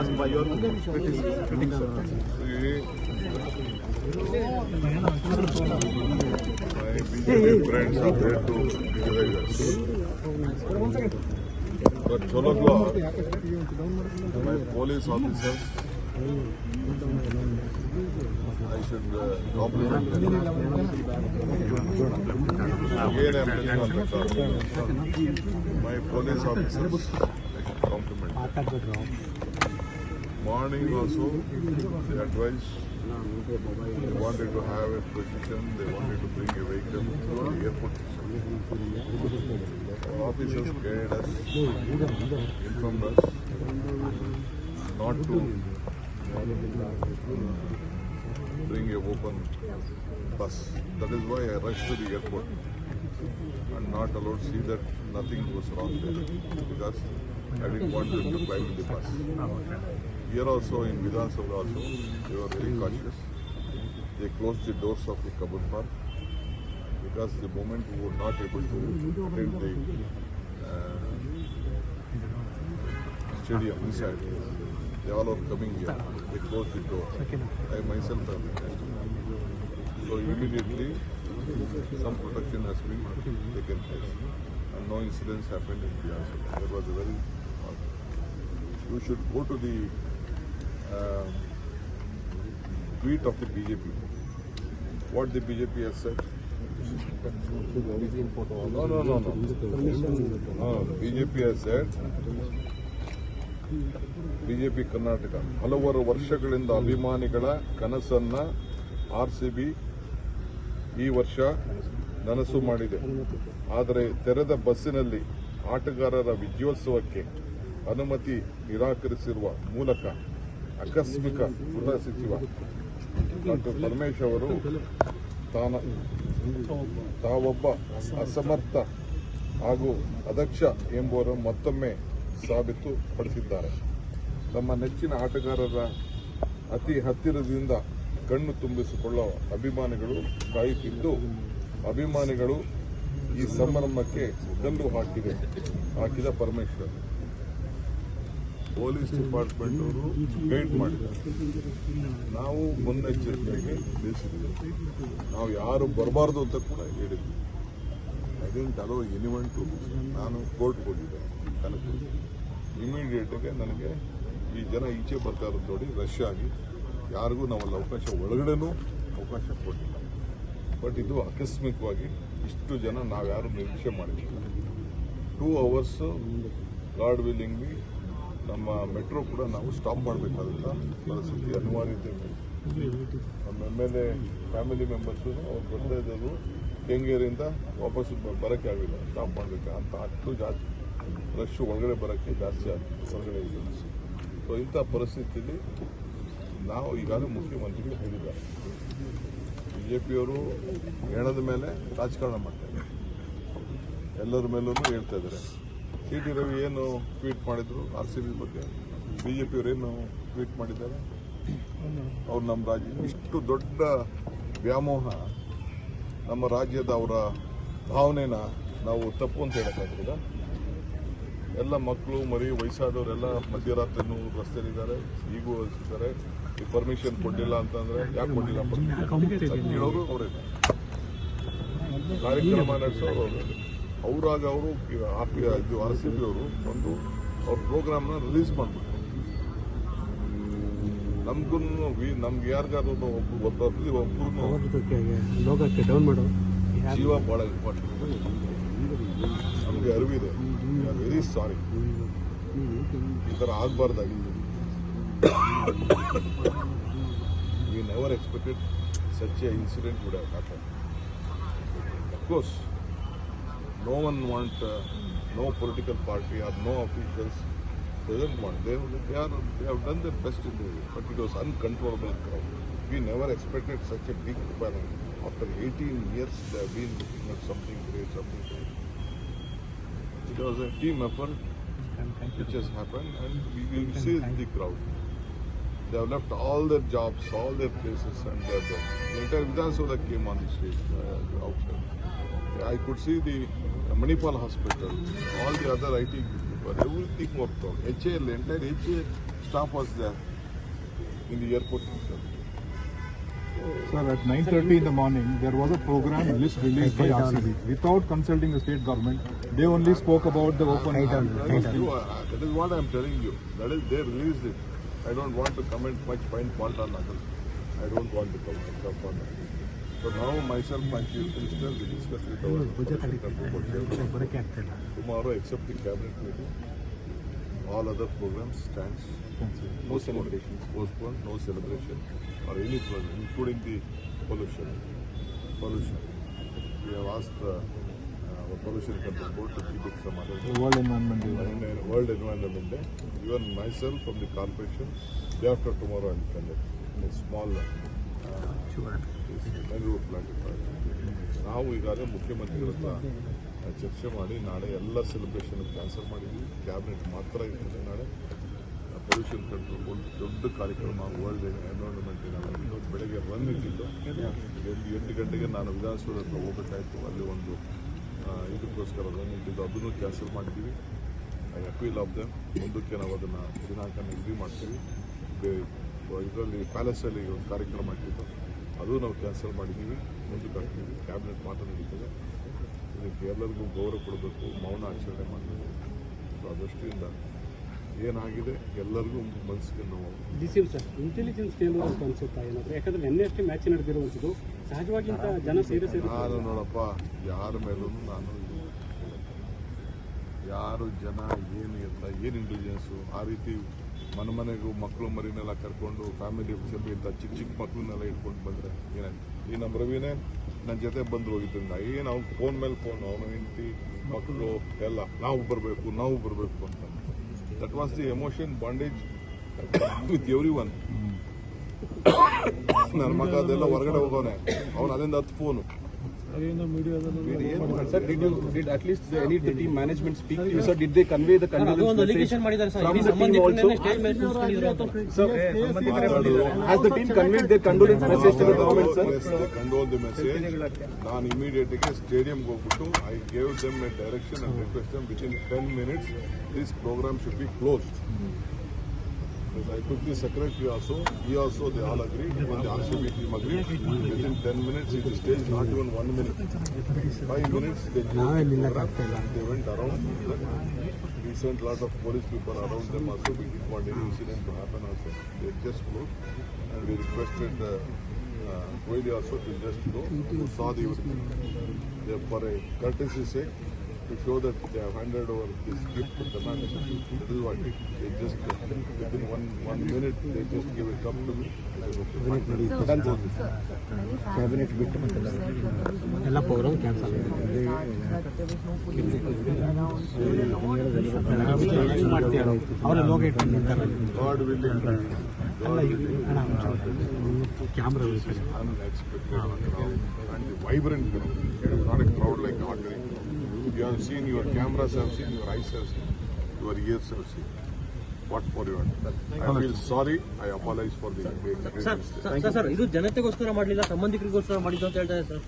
asked by your critics. My BJP friends are there to criticize us. But 12 o'clock, my police officers, I should compliment them. Again, I'm telling on record, my police officers, I should compliment them. Morning also, they advised, they wanted to have a position, they wanted to bring a vehicle to the airport. Our officers guided us, informed us not to bring a open bus. That is why I rushed to the airport and not allowed to see that nothing was wrong there, because I didn't want them to climb in the bus. Here also in Vidhan Sabha also, they were very cautious. They closed the doors of the Kabul Park because the moment we were not able to attend the stadium inside, they all are coming here. They closed the door. I myself have attended. So immediately some protection has been taken place and no incidents happened in Vidhan Sabha. That was a very you should go to the tweet of the BJP. What the BJP has said. No. BJP has said, BJP Karnataka ಹಲವಾರು ವರ್ಷಗಳಿಂದ ಅಭಿಮಾನಿಗಳ ಕನಸನ್ನ RCB ಈ ವರ್ಷ ನನಸು ಮಾಡಿದೆ. ಆದರೆ ತೆರೆದ ಬಸ್ಸಿನಲ್ಲಿ ಆಟಗಾರರ ವಿಜಯೋತ್ಸವಕ್ಕೆ ಅನುಮತಿ ನಿರಾಕರಿಸಿರುವ ಮೂಲಕ ಆಕಸ್ಮಿಕ ಗೃಹ ಸಚಿವ ಡಾಕ್ಟರ್ ಪರಮೇಶ್ ಅವರು ತಾವೊಬ್ಬ ಅಸಮರ್ಥ ಹಾಗೂ ಅದಕ್ಷ ಎಂಬುವರ ಮತ್ತೊಮ್ಮೆ ಸಾಬೀತುಪಡಿಸಿದ್ದಾರೆ. ತಮ್ಮ ನೆಚ್ಚಿನ ಆಟಗಾರರ ಅತಿ ಹತ್ತಿರದಿಂದ ಕಣ್ಣು ತುಂಬಿಸಿಕೊಳ್ಳುವ ಅಭಿಮಾನಿಗಳು ಕಾಯುತ್ತಿದ್ದು, ಅಭಿಮಾನಿಗಳು ಈ ಸಂಭ್ರಮಕ್ಕೆ ಕಲ್ಲು ಹಾಕಿದ ಪರಮೇಶ್ವರ್ ಪೊಲೀಸ್ ಡಿಪಾರ್ಟ್ಮೆಂಟ್ ಅವರು ಗೈಡ್ ಮಾಡಿದ್ದಾರೆ. ನಾವು ಮುನ್ನೆಚ್ಚರಿಕೆಯಾಗಿ ತಿಳಿಸಿದ್ದೀವಿ. ನಾವು ಯಾರು ಬರಬಾರ್ದು ಅಂತ ಕೂಡ ಹೇಳಿದ್ವಿ. I didn't allow anyone to. ನಾನು ಕೋರ್ಟ್ಗೆ ಹೋಗಿದ್ದೆ ಕನಕಪುರ. ಇಮಿಡಿಯೇಟಾಗಿ ನನಗೆ ಈ ಜನ ಈಚೆ ಬರ್ತಾ ಇರೋದು ನೋಡಿ ರಶ್ ಆಗಿ ಯಾರಿಗೂ ನಾವಲ್ಲಿ ಅವಕಾಶ ಒಳಗಡೆನೂ ಅವಕಾಶ ಕೊಟ್ಟಿಲ್ಲ. ಬಟ್ ಇದು ಆಕಸ್ಮಿಕವಾಗಿ ಇಷ್ಟು ಜನ ನಾವ್ಯಾರು ನಿರೀಕ್ಷೆ ಮಾಡಿದ್ದಿಲ್ಲ. 2 hours ಗಾಡ್ ವಿಲ್ಲಿಂಗ್ಲಿ ನಮ್ಮ ಮೆಟ್ರೋ ಕೂಡ ನಾವು ಸ್ಟಾಪ್ ಮಾಡಬೇಕಾದಂಥ ಪರಿಸ್ಥಿತಿ ಅನಿವಾರ್ಯತೆ. ನಮ್ಮ MLA ಫ್ಯಾಮಿಲಿ ಮೆಂಬರ್ಸು ಅವ್ರು ಬರ್ತಾ ಇದ್ದವರು ಕೆಂಗೇರಿಯಿಂದ ವಾಪಸ್ ಬರೋಕ್ಕೆ ಆಗಿಲ್ಲ, ಸ್ಟಾಪ್ ಮಾಡಬೇಕು ಅಂತ. ಅಷ್ಟು ಜಾಸ್ತಿ ರಶ್ ಒಳಗಡೆ ಬರೋಕ್ಕೆ ಜಾಸ್ತಿ ಆಗ್ತದೆ ಹೊರಗಡೆ ಇದೆ. ಸೊ ಇಂಥ ಪರಿಸ್ಥಿತಿಯಲ್ಲಿ ನಾವು ಈಗಾಗಲೇ ಮುಖ್ಯಮಂತ್ರಿಗಳು ಹೇಳಿದ್ದಾರೆ, BJPಯವರು ಹೆಣದ ಮೇಲೆ ರಾಜಕಾರಣ ಮಾಡ್ತಾರೆ, ಎಲ್ಲರ ಮೇಲೂ ಹೇಳ್ತಾ ಇದ್ದಾರೆ. CT ರವಿ ಏನು ಟ್ವೀಟ್ ಮಾಡಿದ್ರು RCB ಬಗ್ಗೆ, BJPಯವರು ಏನು ಟ್ವೀಟ್ ಮಾಡಿದ್ದಾರೆ. ಅವ್ರು ನಮ್ಮ ರಾಜ್ಯ ಇಷ್ಟು ದೊಡ್ಡ ವ್ಯಾಮೋಹ ನಮ್ಮ ರಾಜ್ಯದ ಅವರ ಭಾವನೆನ ನಾವು ತಪ್ಪು ಅಂತ ಹೇಳಕ್ಕಾಗ್ತದ? ಎಲ್ಲ ಮಕ್ಕಳು ಮರಿ ವಯಸ್ಸಾದವರೆಲ್ಲ ಮಧ್ಯರಾತ್ರಿನೂ ರಸ್ತೆಯಲ್ಲಿದ್ದಾರೆ, ಈಗೂ ಇದ್ದಾರೆ. ಈ ಪರ್ಮಿಷನ್ ಕೊಟ್ಟಿಲ್ಲ ಅಂತಂದ್ರೆ ಯಾಕೆ ಕೊಟ್ಟಿಲ್ಲ ಹೇಳೋರು ಅವರೇ, ಕಾರ್ಯಕ್ರಮ ನಡೆಸೋರು ಅವರು. ಅವರಾಗ ಅವರು RCB ಅವರು ಒಂದು ಅವ್ರ ಪ್ರೋಗ್ರಾಮ್ನ ರಿಲೀಸ್ ಮಾಡ್ಬೇಕು. ನಮ್ಗೂ ನಮ್ಗೆ ಯಾರಿಗಾದ್ರು ಒಬ್ಬರು ಜೀವ ಭಾಳ ಇಂಪಾರ್ಟೆಂಟ್. ನಮಗೆ ಅರಿವಿದೆ. ವೆರಿ ಸಾರಿ, ಈ ಥರ ಆಗಬಾರ್ದಾಗಿತ್ತು. We never expected such an incident would have happened. Of course, no one wants, no political party or no officials doesn't want. They have done their best in the way, but it was uncontrollable crowd. We never expected such a big panel. After 18 years, they have been looking at something great, something great. It was a team effort which has happened, and we will see the crowd. They have left all their jobs, all their places, and they are there. The entire Vidhan Sabha came on the street outside. I could see the Manipal hospital, all the other IT people, everything worked out. HAL, entire HAL staff was there in the airport itself. Sir, at 9:30 in the morning, there was a program list released by RCB. Without consulting the state government, they only spoke about the open. That is what I am telling you. That is, they released it. I don't want to comment much, find fault on others. I don't want to comment on that. So now myself and Chief Minister will discuss with our tomorrow, except the cabinet meeting, all other programs stands. No celebrations. Postponed, no celebration or any program, including the pollution. We have asked our pollution control board to keep it some other World Environment Day. World Environment Day. Even myself from the corporation, day after tomorrow I will conduct a small mangrove planting project. ನಾವು ಈಗಾಗಲೇ ಮುಖ್ಯಮಂತ್ರಿಗಳ ಹತ್ರ ಚರ್ಚೆ ಮಾಡಿ ನಾಳೆ ಎಲ್ಲ celebration cancel ಮಾಡಿದ್ವಿ. Cabinet ಮಾತ್ರ ಇರ್ತದೆ ನಾಳೆ. ಪೊಲ್ಯೂಷನ್ ಕಂಟ್ರೋಲ್ ಒಂದು ದೊಡ್ಡ ಕಾರ್ಯಕ್ರಮ ವರ್ಲ್ಡ್ ಎನ್ವೈರನ್ಮೆಂಟ್ ಇವತ್ತು ಬೆಳಗ್ಗೆ ರನ್ ಇಟ್ಟಿದ್ದು 8 ಗಂಟೆಗೆ ನಾನು ವಿಧಾನಸೌಧ ಹತ್ರ ಹೋಗಬೇಕಾಯ್ತು. ಅಲ್ಲಿ ಒಂದು ಇದಕ್ಕೋಸ್ಕರ ರನ್ ಇಟ್ಟಿದ್ದು, ಅದನ್ನು ಕ್ಯಾನ್ಸಲ್ ಮಾಡಿದ್ದೀವಿ. I appeal of them. ಮುಂದಕ್ಕೆ ನಾವು ಅದನ್ನು ದಿನಾಂಕ ನಿಗದಿ ಮಾಡ್ತೀವಿ. ಇದರಲ್ಲಿ ಪ್ಯಾಲೇಸಲ್ಲಿ ಒಂದು ಕಾರ್ಯಕ್ರಮ ಇಟ್ಟಿದ್ದು, ಅದು ನಾವು ಕ್ಯಾನ್ಸಲ್ ಮಾಡಿದ್ದೀವಿ. ಮುಂದಕ್ಕೆ ಹಾಕ್ತೀವಿ. ಕ್ಯಾಬಿನೆಟ್ ಮಾತ್ರ ನಡೀತದೆ. ಇದಕ್ಕೆ ಎಲ್ಲರಿಗೂ ಗೌರವ ಕೊಡಬೇಕು, ಮೌನ ಆಚರಣೆ ಮಾಡಬೇಕು. ಸೊ ಅದಷ್ಟಿಂದ ಏನಾಗಿದೆ ಎಲ್ಲರಿಗೂ ಮನಸ್ಸಿಗೆ ನೋವು. ಡಿಸಿಎಂ ಸರ್, ಇಂಟೆಲಿಜೆನ್ಸ್ ಫೇಲ್ಯೂರ್ ಅಂತ ಅನ್ಸುತ್ತಾ ಏನಾದರೂ? ಯಾಕಂದ್ರೆ ನಿನ್ನೆ ಅಷ್ಟೇ ಮ್ಯಾಚ್ ನಡೆದಿರುವಂಥದ್ದು, ಸಹಜವಾಗಿ ಇಂಥ ಜನ ಸೇರಿ ನಾನು ನೋಡಪ್ಪ, ಯಾರ ಮೇಲೂ ನಾನು ಯಾರು ಜನ ಏನು ಅಂತ ಏನು ಇಂಟೆಲಿಜೆನ್ಸು ಆ ರೀತಿ ಮನೆಗೂ ಮಕ್ಕಳು ಮರಿನೆಲ್ಲ ಕರ್ಕೊಂಡು ಫ್ಯಾಮಿಲಿ ಇಂಥ ಚಿಕ್ಕ ಮಕ್ಕಳನ್ನೆಲ್ಲ ಇಟ್ಕೊಂಡು ಬಂದರೆ ಏನಾಯ್ತು? ಈ ನಮ್ಮ ರವಿನೇ ನನ್ನ ಜೊತೆ ಬಂದು ಹೋಗಿದ್ದರಿಂದ ಏನು ಅವ್ನು ಫೋನ್ ಮೇಲೆ ಫೋನ್, ಅವನು ಹೆಂಡತಿ ಮಕ್ಕಳು ಎಲ್ಲ ನಾವು ಬರಬೇಕು ಅಂತ. That was the emotion bondage with every one. ನನ್ನ ಮಗ ಅದೆಲ್ಲ ಹೊರಗಡೆ ಹೋಗೋನೆ, ಅವನು ಅದರಿಂದ 10 phone. Sir, did at least any of the team management speak to you, sir? Did they convey the condolence message from the team also? Sir, has the team conveyed their condolence message to the government, sir? Yes, they condole the message. ನಾನು ಇಮಿಡಿಯೇಟ್ಗೆ ಸ್ಟೇಡಿಯಂಗೆ ಹೋಗ್ಬಿಟ್ಟು I gave them a direction and request them within 10 minutes this programme should be closed. I took the secretary also, he also, they all agree, even the RCB team agreed. Within 10 minutes, it stayed not even 1 minute. 5 minutes, they went around. We sent a lot of police people around them also. We didn't want any incident to happen also. They just closed. And we requested Kohli also to just go, who saw the everything. For a courtesy sake, to show that they have handed over this gift to the man. That is what they just within one minute they just give it up to me. Cabinet ಬಿಟ್ಟು ಎಲ್ಲ programme cancel God willing, camera unexpected crowd and the vibrant crowd, not a crowd like ordinary. You have seen, your cameras have seen, your eyes have seen, your ears have seen. What more you want? I feel sorry. I apologize for the mistake. Sir ಇದು ಜನತೆಗೋಸ್ಕರ ಮಾಡಲಿಲ್ಲ, ಸಂಬಂಧಿಕರಿಗೋಸ್ಕರ ಮಾಡಿದ್ದು ಅಂತ ಹೇಳ್ತಾರೆ sir.